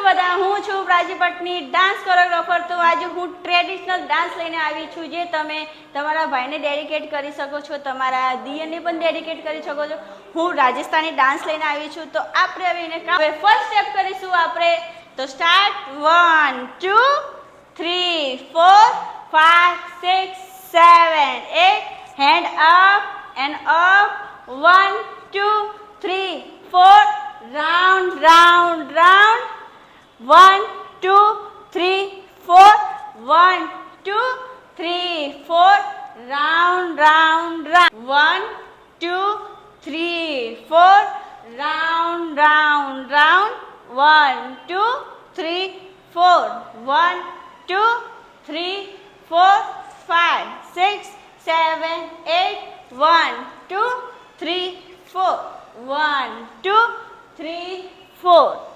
બધા, હું છું પ્રાચી પટની, ડાન્સ કોરિયોગ્રાફર। તો આજે હું ટ્રેડિશનલ ડાન્સ લઈને આવી છું, જે તમે તમારા ભાઈને ડેડિકેટ કરી શકો છો, તમારા દિયરને પણ ડેડિકેટ કરી શકો છો। હું રાજસ્થાની ડાન્સ લઈને આવી છું। તો આપણે હવે એને ફર્સ્ટ સ્ટેપ કરીશું આપણે। તો start 1 2 3 4 5 6 7 8 hand up end up 1 2 3 4 round round round 1 2 3 4 1 2 3 4 round round round 1 2 3 4 round round round 1 2 3 4 1 2 3 4 5 6 7 8 1 2 3 4 1 2 3 4